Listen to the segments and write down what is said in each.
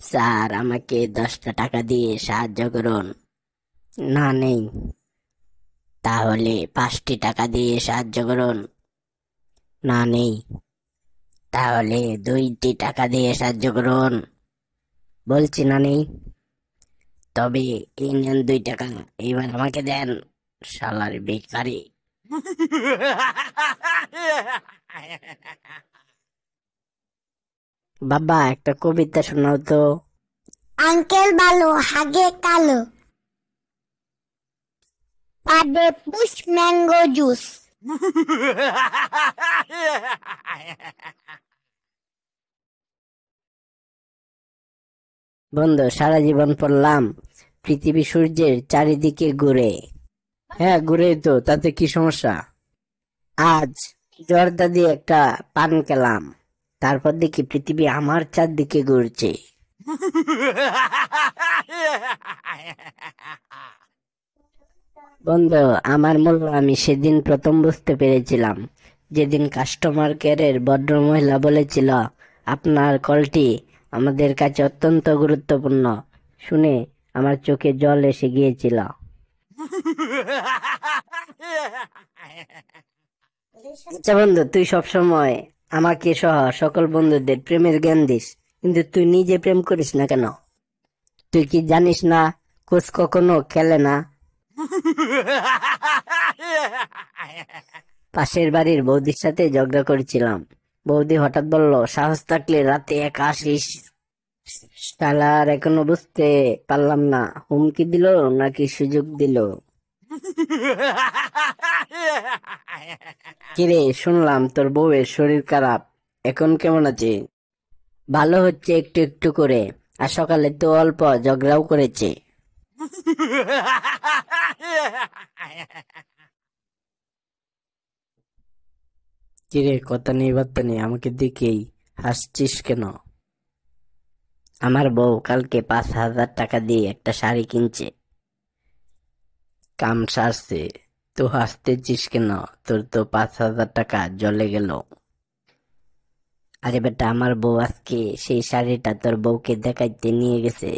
Sir, আমাকে 10টা টাকা দিয়ে সাহায্য করুন। না, নেই। তাহলে 5টি টাকা দিয়ে সাহায্য করুন। না, নেই। তাহলে 2টি টাকা দিয়ে সাহায্য করুন। বলছি না, নেই। তবে এই নেন 2 টাকা, এইবার আমাকে দেন। শালার ভিখারি। বাবা, একটা কবিতা শোনাও তো। আঙ্কেল ভালো হাগে কালো, পাবে পুষ ম্যাঙ্গো জুস। বন্ধু, সারা জীবন পড়লাম পৃথিবী সূর্যের চারিদিকে ঘুরে। হ্যাঁ, ঘুরেই তো, তাতে কি সমস্যা? আজ জর্দা দিয়ে একটা পান খেলাম, তারপর দেখি পৃথিবী আমার চারদিকে ঘুরছে। বন্ধু, আমার মূল্য আমি সেদিন প্রথম বুঝতে পেরেছিলাম, যেদিন কাস্টমার কেয়ারের ভদ্র মহিলা বলেছিল, আপনার কলটি আমাদের কাছে অত্যন্ত গুরুত্বপূর্ণ। শুনে আমার চোখে জল এসে গিয়েছিল। আচ্ছা বন্ধু, তুই সবসময় আমাকে সহ সকল বন্ধুদের প্রেমের জ্ঞান দিস, কিন্তু তুই নিজে প্রেম করিস না কেন? তুই কি জানিস না, কোচ কখনো খেলে না? পাশের বাড়ির বৌদির সাথে ঝগড়া করেছিলাম। বৌদি হঠাৎ বলল, সাহস থাকলে রাতে একা আসিস। শালার, এখনো বুঝতে পারলাম না হুমকি দিল নাকি সুযোগ দিল। কিরে, শুনলাম তোর বউয়ের শরীর খারাপ, এখন কেমন আছে? ভালো হচ্ছে একটু একটু করে, আর সকালে তো অল্প ঝগড়াও করেছে। কিরে, কথা নেই বার্তা নেই, আমাকে দেখেই হাসছিস কেন? আমার বউ কালকে 5,000 টাকা দিয়ে একটা শাড়ি কিনছে। কাম সারছে। তো হাসতেছিস কেন? তোর তো 5,000 টাকা জলে গেল। আরে বেটা, আমার বউ আজকে সেই শাড়িটা তোর বউকে দেখাইতে নিয়ে গেছে।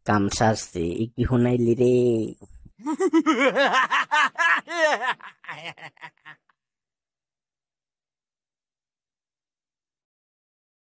কাম সারছে, এ কি শুনাইলি রে?